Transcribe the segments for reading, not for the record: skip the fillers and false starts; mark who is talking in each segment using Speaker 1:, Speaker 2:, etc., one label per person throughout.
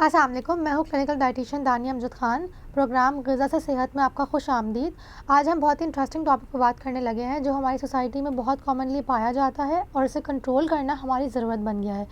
Speaker 1: अस्सलाम वालेकुम, मैं हूँ क्लिनिकल डाइटिशियन दानिया अमजद ख़ान। प्रोग्राम ग़िज़ा से सेहत में आपका खुश आमदीद। आज हम बहुत ही इंटरेस्टिंग टॉपिक पर बात करने लगे हैं जो हमारी सोसाइटी में बहुत कॉमनली पाया जाता है और इसे कंट्रोल करना हमारी ज़रूरत बन गया है।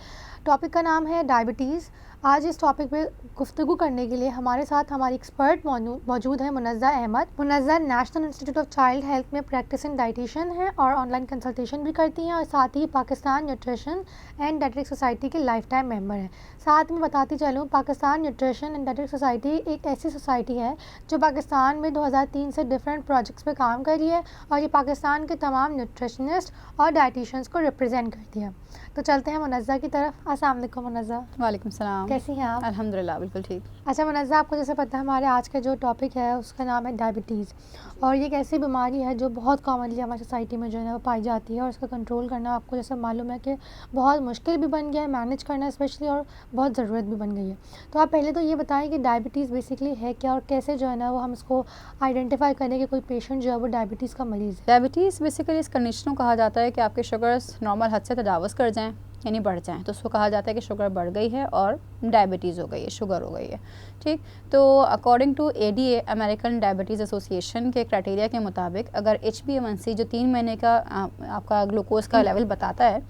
Speaker 1: टॉपिक का नाम है डायबिटीज़। आज इस टॉपिक पे गुफ्तगू करने के लिए हमारे साथ हमारी एक्सपर्ट मौजूद है Munazza Ahmed. Munazza National Institute of Child Health में प्रैक्टिसिंग डाइटिशियन है और ऑनलाइन कंसल्टेशन भी करती हैं और साथ ही Pakistan Nutrition and Dietetic Society के लाइफ टाइम मेम्बर हैं। साथ में बताती चलूँ, Pakistan Nutrition and Dietetic Society एक ऐसी सोसाइटी है जो पाकिस्तान में 2003 से डिफरेंट प्रोजेक्ट्स पे काम कर रही है और ये पाकिस्तान के तमाम न्यूट्रिशनिस्ट और डाइटिशियंस को रिप्रेजेंट करती है। तो चलते हैं मुनज़्ज़ा की तरफ। अस्सलाम वालेकुम मुनज़्ज़ा।
Speaker 2: वालेकुम सलाम।
Speaker 1: कैसी हैं आप?
Speaker 2: अल्हम्दुलिल्लाह बिल्कुल ठीक।
Speaker 1: अच्छा मुनज़्ज़ा, आपको जैसे पता है हमारे आज का जो टॉपिक है उसका नाम है डायबिटीज़ और ये एक ऐसी बीमारी है जो बहुत कॉमनली हमारी सोसाइटी में जो है वो पाई जाती है और इसका कंट्रोल करना आपको जैसे मालूम है कि बहुत मुश्किल भी बन गया है मैनेज करना स्पेशली, और बहुत ज़रूरत भी बन गई है। तो आप पहले तो ये बताएं कि डायबिटीज़ बेसिकली है क्या और कैसे जो है ना वो हम इसको आइडेंटिफाई करें कि कोई पेशेंट जो है वो डायबिटीज़ का मरीज़ है।
Speaker 2: डायबिटीज़ बेसिकली इस कंडीशन को कहा जाता है कि आपके शुगर्स नॉर्मल हद से तजावज़ कर जाएँ यानी बढ़ जाएँ, तो उसको कहा जाता है कि शुगर बढ़ गई है और डायबिटीज़ हो गई है, शुगर हो गई है। ठीक, तो according to ADA American diabetes association के क्राइटेरिया के मुताबिक अगर HbA1c जो 3 महीने का आपका ग्लूकोज़ का लेवल बताता है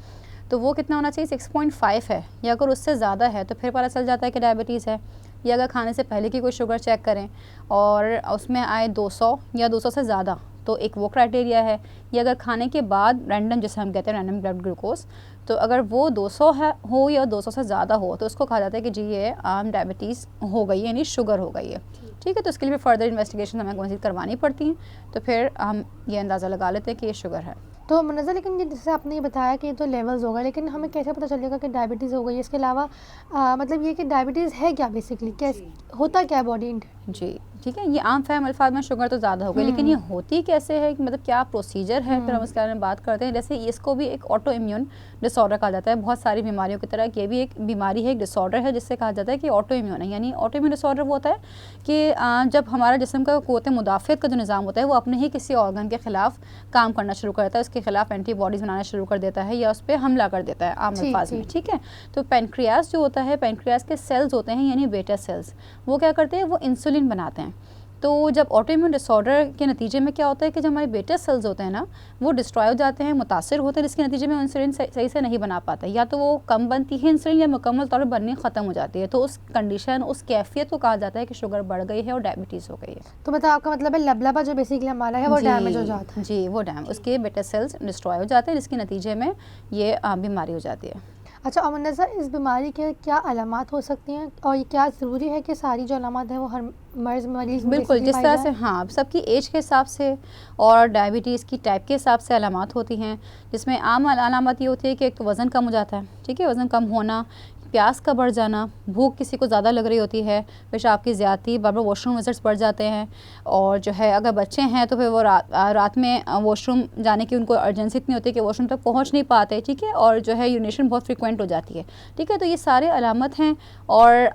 Speaker 2: तो वो कितना होना चाहिए, 6.5 है, या अगर उससे ज़्यादा है तो फिर पता चल जाता है कि डायबिटीज़ है। या अगर खाने से पहले की कोई शुगर चेक करें और उसमें आए 200 या 200 से ज़्यादा तो एक वो क्राइटेरिया है। या अगर खाने के बाद रैंडम, जैसे हम कहते हैं रैंडम ब्लड ग्लूकोज, तो अगर वो 200 है हो या 200 से ज़्यादा हो तो उसको कहा जाता है कि जी ये आम डायबिटीज़ हो गई है, यानी शुगर हो गई है। ठीक है, तो इसके लिए फर्दर इन्वेस्टिगेशन हमें मज़ीद करवानी पड़ती हैं, तो फिर हम ये अंदाज़ा लगा लेते हैं कि ये शुगर है।
Speaker 1: तो मुनज़्ज़ा, लेकिन ये जैसे आपने ये बताया कि ये तो लेवल्स होगा, लेकिन हमें कैसे पता चलेगा कि डायबिटीज़ हो गई है? इसके अलावा मतलब ये कि डायबिटीज़ है क्या बेसिकली, कैसे होता क्या है बॉडी?
Speaker 2: जी ठीक है, ये आम फहम अल्फाज में शुगर तो ज़्यादा हो गई, लेकिन ये होती कैसे है, मतलब क्या प्रोसीजर है, फिर हम इसके बारे में बात करते हैं। जैसे इसको भी एक ऑटो इम्यून डिसऑर्डर कहा जाता है, बहुत सारी बीमारियों की तरह ये भी एक बीमारी है, एक डिसऑर्डर है जिससे कहा जाता है कि ऑटो इम्यून है। यानी ऑटो इम्यून डिसऑर्डर वो होता है कि जब हमारा जिस्म का क़ुव्वत मुदाफ़ियत का जो निज़ाम होता है वो अपने ही किसी ऑर्गन के ख़िलाफ़ काम करना शुरू करता है, उसके खिलाफ एंटीबॉडीज़ बनाना शुरू कर देता है या उस पर हमला कर देता है आम अल्फाज में। ठीक है, तो पेनक्रियास जो होता है, पेनक्रियास के सेल्स होते हैं यानी बेटा सेल्स, वो क्या करते हैं, वो इंसुलिन बनाते हैं। तो जब ऑटो इम्यून डिसऑर्डर के नतीजे में क्या होता है कि जो हमारे बेटा सेल्स होते हैं ना वो डिस्ट्रॉय हो जाते हैं, मुतासर होते हैं, जिसके नतीजे में इंसुलिन सही से नहीं बना पाता, या तो वो कम बनती है इंसुलिन या मुकम्मल तौर पर बननी ख़त्म हो जाती है। तो उस कंडीशन, उस कैफियत को कहा जाता है कि शुगर बढ़ गई है और डायबिटीज़ हो गई है।
Speaker 1: तो मतलब आपका मतलब है लबलबा जो बेसिकली हमारा है वो डैमेज हो जाता है?
Speaker 2: जी, वो उसके बेटा सेल्स डिस्ट्रॉय हो जाते हैं, जिसके नतीजे में ये बीमारी हो जाती है।
Speaker 1: अच्छा, और मुनज़्ज़ा, इस बीमारी के क्या अलामात हो सकती हैं और ये क्या ज़रूरी है कि सारी जो अलामात हैं वो हर मरीज़
Speaker 2: बिल्कुल, जिस तरह से हाँ सबकी एज के हिसाब से और डायबिटीज़ की टाइप के हिसाब से अलामात होती हैं, जिसमें आम अलामत ये होती है कि एक तो वज़न कम हो जाता है, ठीक है, वज़न कम होना, प्यास का बढ़ जाना, भूख किसी को ज़्यादा लग रही होती है, पेशाब की ज़्यादती, बार बार वॉशरूम विजिट्स बढ़ जाते हैं, और जो है अगर बच्चे हैं तो फिर वो रात में वॉशरूम जाने की उनको अर्जेंसी इतनी होती है कि वॉशरूम तक पहुंच नहीं पाते। ठीक है, और जो है यूरिनेशन बहुत फ्रिक्वेंट हो जाती है। ठीक है, तो ये सारे अलामत हैं। और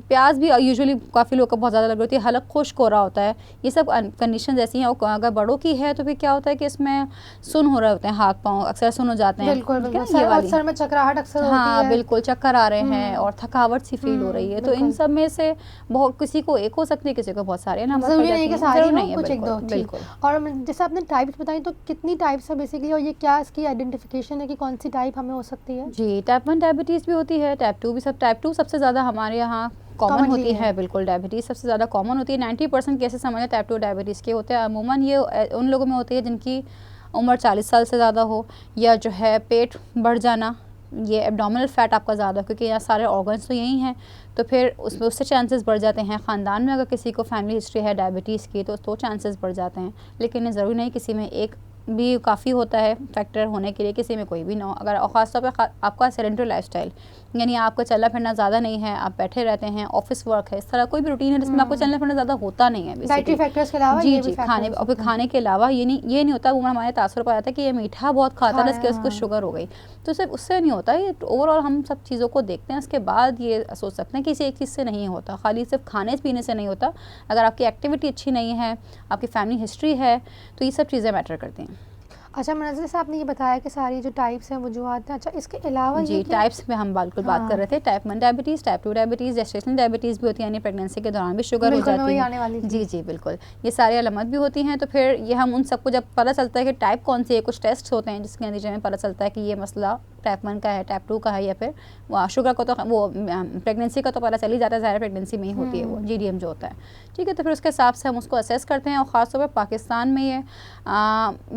Speaker 2: प्यास भी यूजुअली काफ़ी लोग को बहुत ज़्यादा लग रही होती है, हलक खुश्क हो रहा होता है, ये सब कंडीशन ऐसी हैं। और अगर बड़ों की है तो फिर क्या होता है कि इसमें सुन हो रहे होते हैं, हाथ पाँव अक्सर सुन हो जाते हैं।
Speaker 1: सर में चकराहट अक्सर होती है।
Speaker 2: हाँ बिल्कुल, चक्कर आ रहे हैं और थकावट सी फील हो रही है। तो इन सब में से बहुत, किसी को एक हो सकती है, किसी को बहुत सारे ना,
Speaker 1: जरूरी नहीं कि सारे हो, कुछ एक दो।
Speaker 2: बिल्कुल।
Speaker 1: और जैसे आपने टाइप्स बताई, तो कितनी टाइप्स है बेसिकली, और ये क्या इसकी आइडेंटिफिकेशन है कि कौन सी टाइप हमें हो सकती है?
Speaker 2: जी, टाइप 1 डायबिटीज़ भी होती है, टाइप 2 भी। टाइप 2 सबसे ज़्यादा हमारे यहाँ कॉमन होती है। बिल्कुल, डायबिटीज़ सबसे ज़्यादा कॉमन होती है। 90% केसेस हमारे टाइप 2 डायबिटीज़ के होते हैं। अमूमन ये उन लोगों में होती है जिनकी उम्र 40 साल से ज़्यादा हो, या जो है पेट बढ़ जाना, ये एब्डोमिनल फैट आपका ज़्यादा, क्योंकि यहाँ सारे ऑर्गन्स तो यही हैं, तो फिर उसमें उससे चांसेस बढ़ जाते हैं। ख़ानदान में अगर किसी को फैमिली हिस्ट्री है डायबिटीज़ की तो चांसेस बढ़ जाते हैं, लेकिन ज़रूरी नहीं, किसी में एक भी काफ़ी होता है फैक्टर होने के लिए, किसी में कोई भी ना हो। अगर ख़ासतौर पर आपका सेडेंटरी लाइफस्टाइल, यानी आपका चलना फिरना ज़्यादा नहीं है, आप बैठे रहते हैं, ऑफिस वर्क है, इस तरह कोई भी रूटीन है जिसमें आपको चलना फिरना ज़्यादा होता नहीं है,
Speaker 1: डाइटरी फैक्टर्स के अलावा,
Speaker 2: जी खाने, और फिर खाने के अलावा ये नहीं होता। वो हमारे तासुर पर आता है कि ये मीठा बहुत खाता है, इसके उसको शुगर हो गई, तो सिर्फ उससे नहीं होता। ये ओवरऑल हम सब चीज़ों को देखते हैं, उसके बाद ये सोच सकते हैं कि इसी एक चीज़ से नहीं होता, खाली सिर्फ खाने पीने से नहीं होता। अगर आपकी एक्टिविटी अच्छी नहीं है, आपकी फैमिली हिस्ट्री है, तो ये सब चीज़ें मैटर करती हैं।
Speaker 1: अच्छा मनज़र, जैसे आपने ये बताया कि सारी जो टाइप्स हैं वजूहात हैं, अच्छा इसके अलावा
Speaker 2: जी,
Speaker 1: ये कि
Speaker 2: टाइप्स में हम बिल्कुल बात कर रहे थे। Type 1 diabetes, type 2 diabetes, gestational diabetes भी होती है, यानी प्रेगनेंसी के दौरान भी शुगर हो
Speaker 1: बिल्कुल मैं
Speaker 2: जाती
Speaker 1: वही
Speaker 2: है।
Speaker 1: आने वाली थी।
Speaker 2: जी, जी, बिल्कुल। ये सारी अलामत भी होती हैं, तो फिर ये हम उन सबको जब पता चलता है कि टाइप कौन-सी है, कुछ टेस्ट होते हैं जिसके नतीजे में पता चलता है कि ये मसला टाइप 1 का है, टाइप 2 का है, या फिर शुगर को तो वो प्रेगनेंसी का तो पता चल ही जाता है, ज़ाहिर प्रेगनेंसी में ही होती है वो जीडीएम जो होता है। ठीक है, तो फिर उसके हिसाब से हम उसको असेस करते हैं, और ख़ास तौर पर पाकिस्तान में ये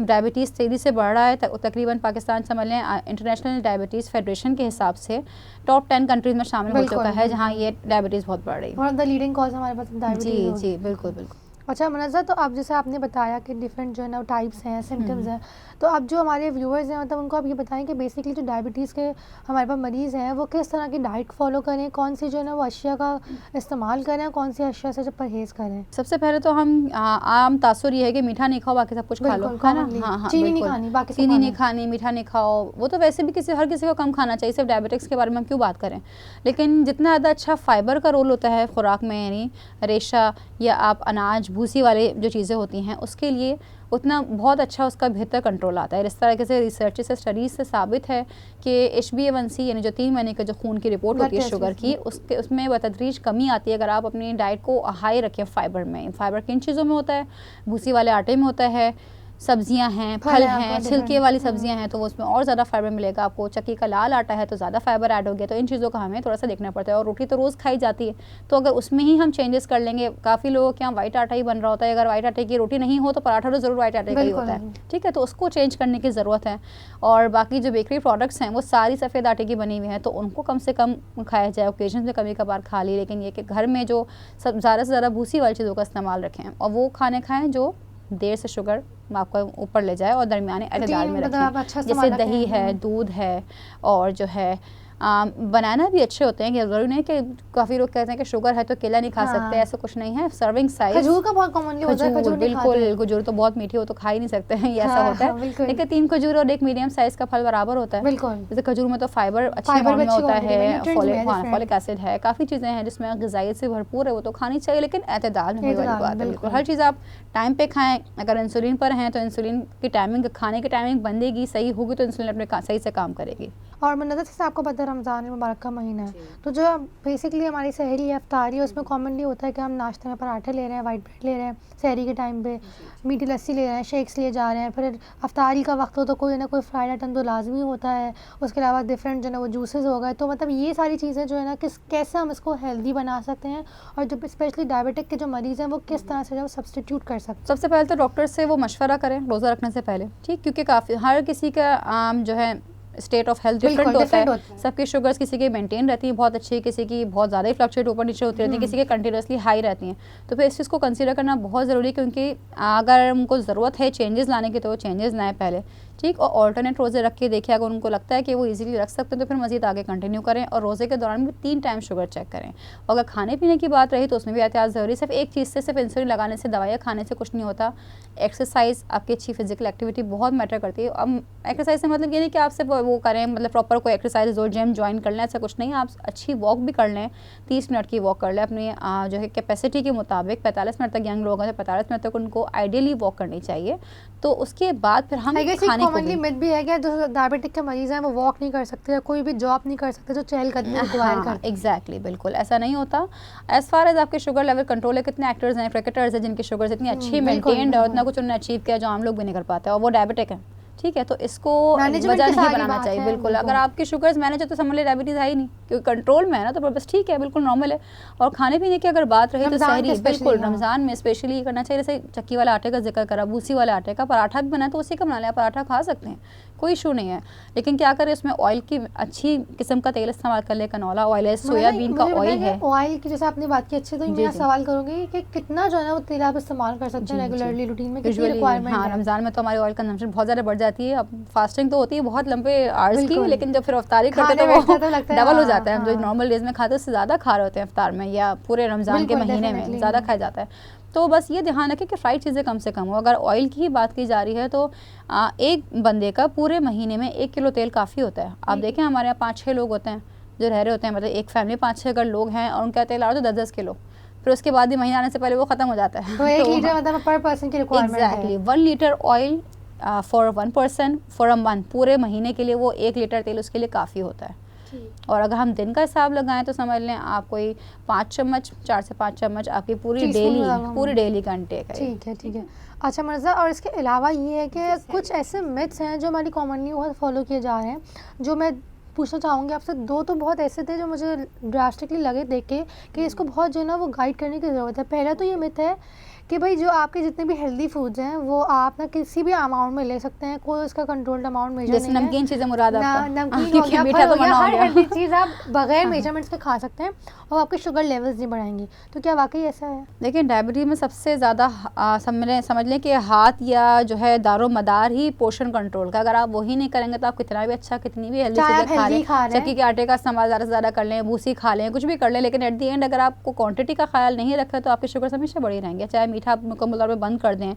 Speaker 2: डायबिटीज़ तेज़ी से बढ़ रहा है। तकरीबन पाकिस्तान समझ लें इंटरनेशनल डायबिटीज़ फेडरेशन के हिसाब से टॉप 10 कंट्रीज़ में शामिल हो
Speaker 1: बिल्कुल,
Speaker 2: चुका है, जहाँ
Speaker 1: बिल्कुल।
Speaker 2: ये डायबिटीज़ बहुत बढ़ रही है।
Speaker 1: One of the leading cause हमारे पास डायबिटीज़
Speaker 2: जी,
Speaker 1: हो।
Speaker 2: जी, बिल्कुल, बिल्कुल।
Speaker 1: अच्छा मनज़र, तो अब जैसे आपने बताया कि डिफरेंट जो है ना टाइप्स हैं, सिम्पटम्स
Speaker 2: हुँ।
Speaker 1: हैं, तो अब जो हमारे व्यूअर्स हैं मतलब उनको आप ये बताएं कि बेसिकली जो डायबिटीज़ के हमारे पास मरीज़ हैं वो किस तरह की डाइट फॉलो करें, कौन सी जो है ना वो अशिया का इस्तेमाल करें, कौन सी अशिया से जो परहेज़ करें।
Speaker 2: सबसे पहले तो हम आम तासुर ये है कि मीठा नहीं खाओ, बाकी सब कुछ खा लो,
Speaker 1: बिल्कुल
Speaker 2: है ना?
Speaker 1: कॉमनली
Speaker 2: हाँ, हाँ,
Speaker 1: चीनी नहीं
Speaker 2: बिल्कुल।
Speaker 1: खानी, बाकी सब
Speaker 2: चीनी नहीं
Speaker 1: खाना है।
Speaker 2: खानी, मीठा नहीं खाओ, वो तो वैसे भी हर किसी को कम खाना चाहिए, सिर्फ डायबिटिक्स के बारे में हम क्यों बात करें। लेकिन जितना ज़्यादा अच्छा फ़ाइबर का रोल होता है खुराक में, यानी रेशा या आप अनाज, भूसी वाले जो चीज़ें होती हैं, उसके लिए उतना बहुत अच्छा उसका बेहतर कंट्रोल आता है। इस तरह से रिसर्च से, स्टडीज़ से साबित है कि HbA1c यानी जो 3 महीने का जो खून की रिपोर्ट
Speaker 1: ब्लड
Speaker 2: होती है
Speaker 1: टेस्ट
Speaker 2: शुगर की, उसमें बतदरीज कमी आती है अगर आप अपनी डाइट को हाई रखें फ़ाइबर में। फ़ाइबर किन चीज़ों में होता है? भूसी वाले आटे में होता है, सब्जियां हैं, फल
Speaker 1: है
Speaker 2: हैं,
Speaker 1: आपका
Speaker 2: छिलके
Speaker 1: डिफरेंट।
Speaker 2: वाली सब्जियां हैं, तो वो उसमें और ज़्यादा फाइबर मिलेगा आपको। चक्की का लाल आटा है तो ज़्यादा फाइबर ऐड हो गया, तो इन चीज़ों का हमें थोड़ा सा देखना पड़ता है। और रोटी तो रोज़ खाई जाती है, तो अगर उसमें ही हम चेंजेस कर लेंगे, काफ़ी लोगों के यहाँ वाइट आटा ही बन रहा होता है, अगर वाइट आटे की रोटी नहीं हो तो पराठा तो ज़रूर वाइट आटे का ही होता है। ठीक है, तो उसको चेंज करने की ज़रूरत है। और बाकी जो बेकरी प्रोडक्ट्स हैं वो सारी सफ़ेद आटे की बनी हुई हैं, तो उनको कम से कम खाया जाए। ओकेजन में कभी कभार खा ली, लेकिन ये कि घर में जो सब ज़्यादा से ज़्यादा भूसी वाली चीज़ों का इस्तेमाल रखें, और वो खाने खाएँ जो देर से शुगर आपको ऊपर ले जाए और दरमियाने अतदाल में रखें।
Speaker 1: अच्छा
Speaker 2: जैसे दही है, दूध है, और जो है बनाना भी अच्छे होते हैं। कि ज़रूरी नहीं कि काफ़ी लोग कहते हैं कि शुगर है तो केला नहीं खा सकते, ऐसा कुछ नहीं है। सर्विंग साइज
Speaker 1: खजूर का बहुत कॉमनली होता है, खजूर नहीं खाते।
Speaker 2: बिल्कुल, खजूर तो बहुत मीठी हो तो खा ही नहीं सकते हैं, ये ऐसा होता है। लेकिन 3 खजूर और 1 मीडियम साइज़ का फल बराबर होता है।
Speaker 1: बिल्कुल।
Speaker 2: जैसे खजूर में तो फाइबर अच्छे अमाउंट में होता है, फॉलिक एसिड है, काफ़ी चीज़ें हैं जिसमें ग़िज़ाइयत से भरपूर है, वो तो खानी चाहिए, लेकिन एतदाल में वाली बात है। बिल्कुल हर चीज़ आप टाइम पे खाएँ। अगर इंसुलिन पर हैं तो इंसुलिन की टाइमिंग, खाने की टाइमिंग बनेगी, सही होगी तो इंसुलिन अपने सही से काम करेगी।
Speaker 1: और मनज़र, जैसे आपको पता है रमज़ान मुबारक का महीना है, तो जो बेसिकली हमारी सहरी या इफ्तारी है उसमें कॉमनली होता है कि हम नाश्ते में पराठे ले रहे हैं, वाइट ब्रेड ले रहे हैं, सहरी के टाइम पे मीठी लस्सी ले रहे हैं, शेक्स लिए जा रहे हैं, फिर इफ्तारी का वक्त हो तो कोई ना कोई फ्राइड आइटम तो लाजमी होता है, उसके अलावा डिफरेंट जो है वो जूसेस हो गए। तो मतलब ये सारी चीज़ें जो है ना कैसे हम इसको हेल्दी बना सकते हैं, और जो स्पेशली डायबिटिक के जो मरीज़ हैं वो किस तरह से जो सब्सटीट्यूट कर सकते हैं।
Speaker 2: सबसे पहले तो डॉक्टर से वो मशवरा करें रोज़ा रखने से पहले, ठीक, क्योंकि काफ़ी हर किसी का जो है स्टेट ऑफ हेल्थ डिफरेंट होता है। सबकी शुगर्स किसी की मेंटेन रहती है बहुत अच्छी, किसी की बहुत ज़्यादा ही फ्लक्चुएट ऊपर नीचे होती रहती है, किसी की कंटिन्यूसली हाई रहती हैं। तो फिर इस चीज़ को कंसीडर करना बहुत ज़रूरी है, क्योंकि अगर उनको ज़रूरत है चेंजेस लाने की तो वो चेंजेस लाएँ पहले, ठीक। और ऑल्टरनेट रोज़े रख के देखिए, अगर उनको लगता है कि वो इजीली रख सकते हैं तो फिर मज़ीद आगे कंटिन्यू करें। और रोज़े के दौरान भी 3 टाइम शुगर चेक करें। और अगर खाने पीने की बात रही तो उसमें भी एहतियात ज़रूरी। सिर्फ एक चीज़ से, सिर्फ इंसुलिन लगाने से, दवाइयाँ खाने से कुछ नहीं होता। एक्सरसाइज, आपकी अच्छी फिजिकल एक्टिविटी बहुत मैटर करती है। अब एक्सरसाइज से मतलब ये नहीं कि आप सिर्फ वो करें, मतलब प्रॉपर कोई एक्सरसाइज और जिम ज्वाइन कर लें, ऐसा कुछ नहीं। आप अच्छी वॉक भी कर लें, 30 मिनट की वॉक कर लें अपनी जो है कैपेसिटी के मुताबिक। 45 मिनट तक यंग लोग हैं तो 45 मिनट तक उनको आइडियली वॉक करनी चाहिए। तो उसके बाद फिर हम खाने को
Speaker 1: भी है क्या, जो डायबिटिक के मरीज़ हैं वो वॉक नहीं कर सकते या कोई भी जॉब नहीं कर सकते जो चहलकदमी रिक्वायर करते हैं।
Speaker 2: एग्जैक्टली, बिल्कुल ऐसा नहीं होता। एज फार एज आपके शुगर लेवल कंट्रोल है, कितने एक्टर्स हैं, क्रिकेटर्स हैं जिनकी शुगर इतनी अच्छी मेंटेन्ड है और इतना कुछ उन्होंने अचीव किया जो आम लोग भी नहीं कर पाते, और वो डायबिटिक है, ठीक है। तो इसको वजह नहीं बनाना चाहिए। बिल्कुल, अगर आपकी शुगर्स मैनेज है तो समझ ले डायबिटीज़ है ही नहीं, क्योंकि कंट्रोल में है ना, तो बस ठीक है, बिल्कुल नॉर्मल है। और खाने पीने की अगर बात रही तो सहरी, बिल्कुल रमज़ान में स्पेशली करना चाहिए। जैसे चक्की वाले आटे का जिक्र करा, भूसी वाले आटे का पराठा भी बना तो उसी का बना लिया, पराठा खा सकते हैं, कोई इशू नहीं है। लेकिन क्या करें, उसमें ऑयल की अच्छी किस्म का तेल इस्तेमाल कर ले। कनोला ऑयल है, सोयाबीन का ऑयल है।
Speaker 1: ऑयल की जैसे आपने बात की अच्छी, तो मैं सवाल करूँगी कि कितना जो है ना वो तेल आप इस्तेमाल कर सकते हैं रेगुलरली रूटीन में, कितनी रिक्वायरमेंट है?
Speaker 2: हाँ, रमज़ान में तो हमारी ऑयल कंजम्पशन बहुत ज़्यादा बढ़ जाती है। अब फास्टिंग तो होती है बहुत लंबे आवर्स की, लेकिन जब फिर इफ्तारी करते तो वो डबल हो जाता है। हम जो नॉर्मल डेज में खाते हैं उससे ज़्यादा खा रहे होते हैं इफ्तार में, या पूरे रमज़ान के महीने में ज़्यादा खाया जाता है। तो बस ये ध्यान रखें कि फ्राइड चीज़ें कम से कम हो। अगर ऑयल की ही बात की जा रही है तो एक बंदे का पूरे महीने में 1 किलो तेल काफ़ी होता है। आप देखें हमारे यहाँ 5-6 लोग होते हैं जो रह रहे होते हैं, मतलब एक फैमिली 5-6 अगर लोग हैं और उनका तेल आ रहा है तो 10-10 किलो, फिर उसके बाद भी महीना आने से पहले वो ख़त्म हो जाता है।
Speaker 1: तो 1 लीटर मतलब पर पर्सन की रिक्वायरमेंट है।
Speaker 2: Exactly 1 litre oil for 1 person for a month, पूरे महीने के लिए वो 1 लीटर तेल उसके लिए काफ़ी होता है। और अगर हम दिन का हिसाब लगाएं तो समझ लें आप कोई 5 चम्मच, 4 से 5 चम्मच आपकी पूरी डेली का इंटेक है।
Speaker 1: ठीक है, ठीक है। अच्छा मिर्ज़ा, और इसके अलावा ये है कि कुछ ऐसे मिथ्स हैं जो हमारी कॉमनली बहुत फॉलो किए जा रहे हैं, जो मैं पूछना चाहूँगी आपसे। 2 तो बहुत ऐसे थे जो मुझे ड्रास्टिकली लगे देख के कि इसको बहुत जो है ना वो गाइड करने की ज़रूरत है। पहला तो ये मिथ है कि भाई जो आपके जितने भी हेल्दी फूड्स हैं वो आप ना किसी भी अमाउंट में ले सकते हैं, कोई उसका कंट्रोल्ड अमाउंट मेजर नहीं है।
Speaker 2: जैसे नमकीन चीज़ें मुराद आपका,
Speaker 1: नमकीन हो गया,
Speaker 2: मीठा
Speaker 1: फल
Speaker 2: तो
Speaker 1: हो गया,
Speaker 2: मना हो
Speaker 1: हर
Speaker 2: गया।
Speaker 1: हेल्दी चीज़ आप बगैर मेजरमेंट्स के खा सकते हैं और आपके शुगर लेवल्स नहीं बढ़ाएंगी। तो क्या वाकई ऐसा है?
Speaker 2: देखिए डायबिटीज़ में सबसे ज़्यादा समझ लें कि हाथ या जो है दारो मदार ही पोषण कंट्रोल का। अगर आप वही नहीं करेंगे तो आप कितना भी अच्छा, कितनी भी हेल्दी चीज़ें खा लें, चक्की के आटे का इस्तेमाल ज़्यादा से ज़्यादा कर लें, भूसी खा लें, कुछ भी कर लें, लेकिन एट दी एंड अगर आपको क्वांटिटी का ख्याल नहीं रखा तो आपके शुगर हमेशा बढ़ी रहेंगे। चाहे मीठा आप मुकम्मल तौर पर बंद कर दें,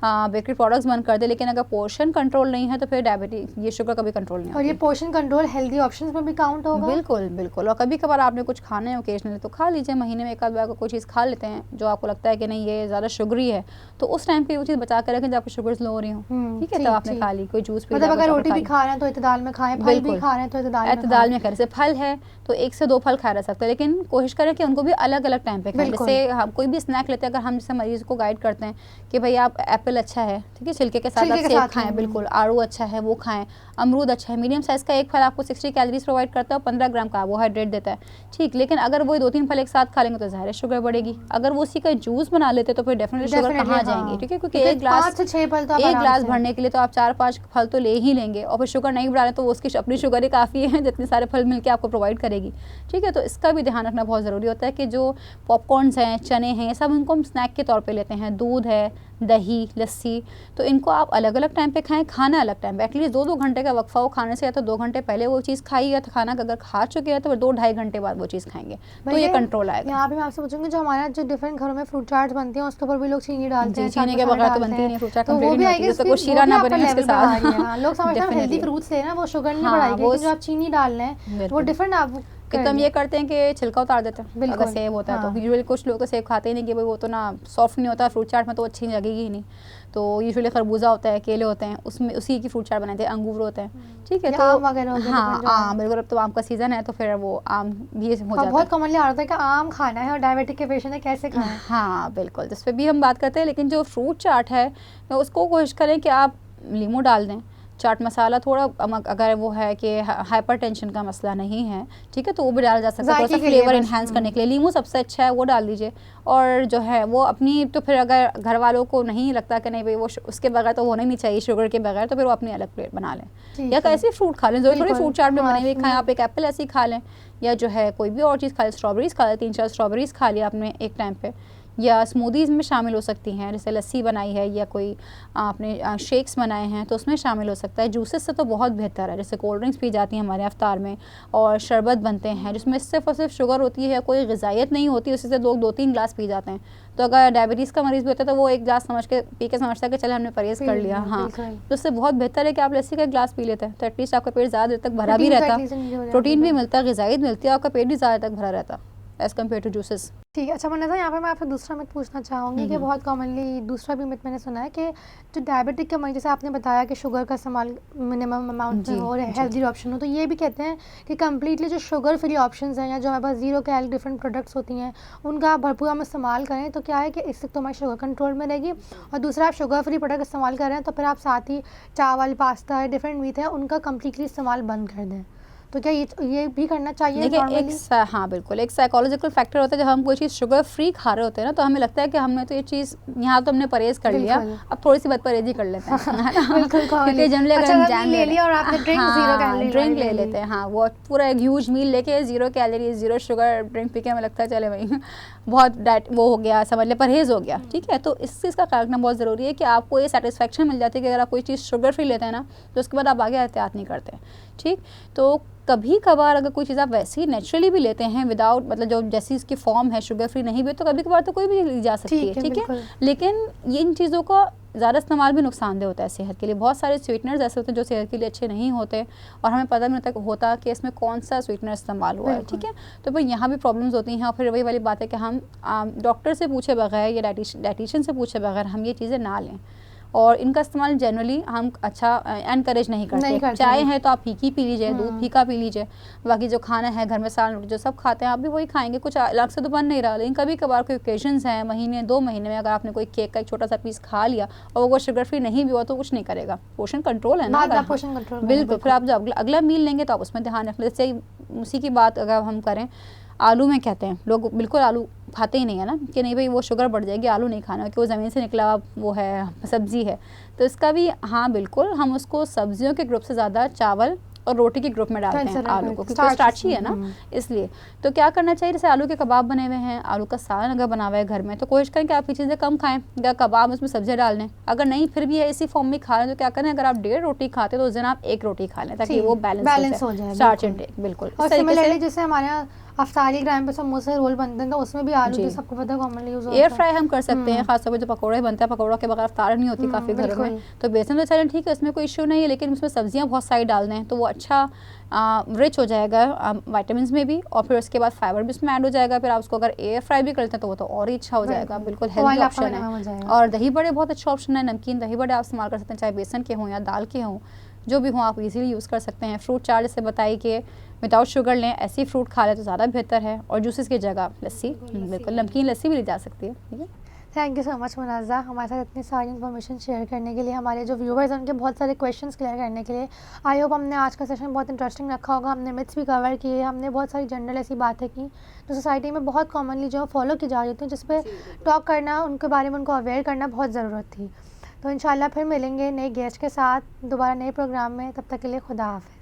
Speaker 2: बेकरी प्रोडक्ट्स बंद कर दें, लेकिन अगर पोषण कंट्रोल नहीं है तो फिर डायबिटीज़, ये शुगर कभी कंट्रोल नहीं
Speaker 1: और ये पोषण कंट्रोल हेल्दी ऑप्शंस में भी काउंट होगा?
Speaker 2: बिल्कुल, बिल्कुल। और कभी कभार आपने कुछ खाना है ओकेजनली तो खा लीजिए, महीने में 1 आध बार कोई चीज़ खा लेते हैं जो आपको लगता है कि नहीं ये ज़्यादा शुगरी है, तो उस टाइम पे वो चीज़ बचा कर रखें जब आपकी शुगर्स लो हो रही हों, ठीक है, तो आपने खा ली। कोई जूस पी लिया,
Speaker 1: मतलब अगर रोटी भी खा रहे हैं तो इत्तेदाल में खाएं, फल भी खा रहे हैं तो इत्तेदाल में खाएं।
Speaker 2: जैसे फल है तो 1 से 2 फल खाया जा सकता है, लेकिन कोशिश करें कि उनको भी अलग अलग टाइम पे खाएं। जैसे हम कोई भी स्नैक लेते हैं, अगर हम जैसे मरीज़ को गाइड करते हैं कि भाई आप एप्पल अच्छा है, ठीक है, छिलके के साथ आप सेब खाएं, बिल्कुल, आड़ू अच्छा है वो खाएं, अमरूद अच्छा है, मीडियम साइज़ का एक फल आपको 60 कैलोरीज प्रोवाइड करता है और 15 ग्राम कार्बोहाइड्रेट देता है, ठीक। लेकिन अगर वो 2-3 फल एक साथ खा लेंगे तो ज़ाहिर शुगर बढ़ेगी। अगर वो उसी का जूस बना लेते तो फिर डेफिनेटली शुगर कहाँ जाएंगे, ठीक है, क्योंकि एक ग्लास भरने के लिए तो आप 4-5 फल तो ले ही लेंगे, और फिर शुगर नहीं बढ़ा रहे तो उसकी अपनी शुगर ही काफ़ी है जितने सारे फल मिलकर आपको प्रोवाइड करेगी, ठीक है। तो इसका भी ध्यान रखना बहुत ज़रूरी होता है कि जो पॉपकॉर्न्स हैं, चने हैं, ये सब इनको हम स्नैक के तौर पे लेते हैं, दूध है, दही, लस्सी, तो इनको आप अलग अलग टाइम पे खाएं, खाना अलग टाइम पे, एटलीस्ट 2-2 घंटे का वक्फा हो खाने से, या तो 2 घंटे पहले वो चीज़ खाई, या तो खाना अगर खा चुके हैं तो 2-2.5 घंटे बाद वो चीज़ खाएंगे, तो ये कंट्रोल आएगा।
Speaker 1: यहाँ पे मैं आपसे पूछूंगी, जो हमारा जो डिफरेंट घरों में फ्रूट चाट्स बनते हैं उसके ऊपर भी लोग चीनी डालते हैं,
Speaker 2: चीनी के बगैर तो बनती नहीं फ्रूट चाट,
Speaker 1: तो वो भी आएगी
Speaker 2: कुछ शीरा ना बने उसके साथ।
Speaker 1: लोग समझते हैं हेल्दी फ्रूट्स लेना वो शुगर नहीं बढ़ाएगी, लेकिन जो आप चीनी डाल रहे हैं वो डिफरेंट आप
Speaker 2: तो हम ये करते हैं कि छिलका उतार देते हैं। अगर सेब होता है तो यूजुअली कुछ लोग तो सेब खाते ही नहीं कि भाई वो तो ना सॉफ्ट नहीं होता, फ्रूट चाट में तो अच्छी लगेगी ही नहीं, तो यूजुअली खरबूजा होता है, केले होते हैं, उसमें उसी की फ्रूट चाट बनाते हैं, अंगूर होते हैं, ठीक है, तो हाँ आम, बिल्कुल, अब तो आम का सीज़न है तो फिर वो आम भी हो जाता है।
Speaker 1: बहुत कॉमनली आ रहा है कि आम खाना है और डायबिटिक के पेशेंट है, कैसे खाएं?
Speaker 2: हाँ बिल्कुल, जिस पर भी हम बात करते हैं, लेकिन जो फ्रूट चाट है तो उसको कोशिश करें कि आप नींबू डाल दें, चाट मसाला थोड़ा, अगर वो है कि हाइपरटेंशन का मसला नहीं है, ठीक है, तो वो भी डाला जा सकता है, थोड़ा सा फ्लेवर इन्हांस करने के लिए लीमू सबसे अच्छा है, वो डाल दीजिए। और जो है वो अपनी, तो फिर अगर घर वालों को नहीं लगता कि नहीं भाई वो उसके बगैर तो होना ही नहीं चाहिए, शुगर के बगैर, तो फिर वो अपनी अलग प्लेट बना लें, या कैसे फ्रूट खा लें, जो थोड़ी फ्रूट चाट में बने हुए खाएं, आप एक एप्पल ऐसे ही खा लें, या जो है कोई भी और चीज़ खा लें, स्ट्रॉबेरीज़ खा लें, 3-4 स्ट्रॉबेरीज़ खा लिया आपने एक टाइम पे, या स्मूदीज़ में शामिल हो सकती हैं, जैसे लस्सी बनाई है या कोई आपने शेक्स बनाए हैं तो उसमें शामिल हो सकता है। जूसेस से तो बहुत बेहतर है, जैसे कोल्ड ड्रिंक्स पी जाती हैं हमारे अफ्तार में, और शरबत बनते हैं जिसमें सिर्फ और सिर्फ शुगर होती है, कोई ग़िज़ाइयत नहीं होती, उसी से लोग 2-3 ग्लास पी जाते हैं। तो अगर डायबिटीज़ का मरीज़ भी होता है तो वो 1 ग्लास समझ के पी के समझता है कि चले हमने परहेज़ कर लिया, हाँ, तो उससे बहुत बेहतर है कि आप लस्सी का 1 ग्लास पी लेते हैं, तो एटलीस्ट आपका पेट ज़्यादा देर तक भरा भी रहता, प्रोटीन भी मिलता है, ग़िज़ाइयत मिलती है, आपका पेट भी ज़्यादा तक भरा रहता एज़ कम्पेयर टू जूसेस।
Speaker 1: ठीक है। अच्छा मन्नत, यहाँ पे मैं आपसे दूसरा मिथ पूछना चाहूँगी कि बहुत कॉमनली दूसरा भी मिथ मैंने सुना है कि जो डायबिटिक के मरीज, जैसे आपने बताया कि शुगर का इस्तेमाल मिनिमम अमाउंट में हो और हेल्दी ऑप्शन हो, तो ये भी कहते हैं कि कम्प्लीटली जो शुगर फ्री ऑप्शंस हैं या जो हमारे पास 0 कैलोरी डिफरेंट प्रोडक्ट्स होती हैं उनका भरपूर हम इस्तेमाल करें, तो क्या है कि इससे तो हमारी शुगर कंट्रोल में रहेगी, और दूसरा आप शुगर फ्री प्रोडक्ट इस्तेमाल कर रहे हैं तो फिर आप साथ ही चावल, पास्ता है, डिफरेंट मीट है, उनका कम्प्लीटली इस्तेमाल बंद कर दें, तो क्या ये भी करना चाहिए?
Speaker 2: देखिए हाँ बिल्कुल, एक साइकोलॉजिकल फैक्टर होता है, जब हम कोई चीज़ शुगर फ्री खा रहे होते हैं ना तो हमें लगता है कि हमने तो ये चीज़ यहाँ तो हमने परहेज़ कर लिया, अब थोड़ी सी बदपरहेज़ी कर लेते हैं, क्योंकि जनरली अगर हम जान ले लिया और आपने ड्रिंक ले लेते हैं, हाँ, वो पूरा एक ह्यूज मील लेके 0 कैलोरी 0 शुगर ड्रिंक पी के हमें लगता है चले भाई बहुत डाइट वो हो गया, समझ ले परहेज़ हो गया, ठीक है। तो इस चीज़ का ख्याल रखना बहुत ज़रूरी है कि आपको ये सेटिस्फेक्शन मिल जाती है कि अगर आप कोई चीज़ शुगर फ्री लेते हैं ना तो उसके बाद आप आगे एहतियात नहीं करते, ठीक। तो कभी कभार अगर कोई चीज़ आप वैसे ही नेचुरली भी लेते हैं विदाउट, मतलब जो जैसी इसकी फॉर्म है शुगर फ्री नहीं भी, तो कभी कभार तो कोई भी ली जा सकती है, ठीक है। लेकिन ये इन चीज़ों का ज़्यादा इस्तेमाल भी नुकसानदेह होता है सेहत के लिए। बहुत सारे स्वीटनर्स ऐसे होते हैं जो सेहत के लिए अच्छे नहीं होते और हमें पता भी नहीं होता कि इसमें कौन सा स्वीटनर इस्तेमाल हुआ है, ठीक है। तो फिर यहाँ भी प्रॉब्लम्स होती हैं, और फिर वही वाली बात है कि हम डॉक्टर से पूछे बगैर या डाइटिशियन से पूछे बगैर हम ये चीज़ें ना लें। और इनका इस्तेमाल जनरली हम अच्छा एनकरेज नहीं करते। चाय है तो आप फीकी पी लीजिए, दूध फीका पी लीजिए, बाकी जो खाना है घर में साल जो सब खाते हैं आप भी वही खाएंगे, कुछ अलग से तो बन नहीं रहा। लेकिन कभी कभार कोई ओकेजन्स हैं, महीने 2 महीने में अगर आपने कोई केक का एक छोटा सा पीस खा लिया और वो शुगर फ्री नहीं भी हुआ तो कुछ नहीं करेगा, पोषण कंट्रोल है ना।
Speaker 1: पोषण कंट्रोल
Speaker 2: बिल्कुल। फिर आप जब अगला मील लेंगे तो आप उसमें ध्यान रख लें। जैसे उसी की बात अगर हम करें, आलू में कहते हैं लोग बिल्कुल आलू खाते ही नहीं है ना, कि नहीं भाई वो शुगर बढ़ जाएगी, आलू नहीं खाना, कि वो ज़मीन से निकला वो है, सब्ज़ी है। तो इसका भी हाँ बिल्कुल, हम उसको सब्जियों के ग्रुप से ज़्यादा चावल और रोटी के ग्रुप में डालते हैं आलू को, क्योंकि स्टार्ची है ना, इसलिए। तो क्या करना चाहिए, जैसे आलू के कबाब बने हुए हैं, आलू का सालन अगर बना हुआ है घर में, तो कोशिश करें कि आप ये चीज़ें कम खाएं, या कबाब उसमें सब्जियां डाल लें। अगर नहीं फिर भी है इसी फॉर्म में खा रहे हैं तो क्या करें, अगर आप 1.5 रोटी खाते हैं तो उस दिन आप 1 रोटी खा लें, ताकि वो बैलेंस हो जाए स्टार्च इनटेक। बिल्कुल।
Speaker 1: और सिमिलरली जैसे हमारे यहाँ अफ्तारी ग्राम पे समोसे रोल बनते हैं तो उसमें भी आलू, सबको पता है कॉमनली यूज होता है।
Speaker 2: एयर फ्राई हम कर सकते हैं, खासतौर पर जो पकौड़े बनते हैं, पकौड़ों के बगैर अफ्तार नहीं होती काफ़ी घरों में, तो बेसन तो चलें ठीक है, उसमें कोई इशू नहीं है, लेकिन उसमें सब्जियां बहुत सारी डाल दें तो वो अच्छा रिच हो जाएगा विटामिन में भी, और फिर उसके बाद फाइबर भी उसमें ऐड हो जाएगा। फिर आप उसको अगर एयर फ्राई भी करते हैं तो वो तो और ही अच्छा हो जाएगा। बिल्कुल हेल्दी ऑप्शन है। और दही बड़े बहुत अच्छा ऑप्शन है, नमकीन दही बड़े आप इस्तेमाल कर सकते हैं, चाहे बेसन के हों या दाल के हों, जो भी हों आप इजीली यूज़ कर सकते हैं। फ्रूट चाट जैसे बताई कि विदाउट शुगर लें, ऐसी फ्रूट खा लें तो ज़्यादा बेहतर है। और जूसेस की जगह लस्सी, बिल्कुल नमकीन लस्सी भी ली जा सकती है। ठीक है,
Speaker 1: थैंक यू सो मच मुनाज़ा, हमारे साथ इतनी सारी इन्फॉर्मेशन शेयर करने के लिए, हमारे जो व्यूवर्स हैं उनके बहुत सारे क्वेश्चंस क्लियर करने के लिए। आई होप हमने आज का सेशन बहुत इंटरेस्टिंग रखा होगा। हमने मिथ्स भी कवर किए, हमने बहुत सारी जनरल ऐसी बातें की जो सोसाइटी में बहुत कॉमनली जो फॉलो की जा रही थी, जिस पर टॉक करना, उनके बारे में उनको अवेयर करना बहुत ज़रूरत थी। तो इंशाल्लाह फिर मिलेंगे नए गेस्ट के साथ दोबारा नए प्रोग्राम में, तब तक के लिए खुदा हाफ़िज़।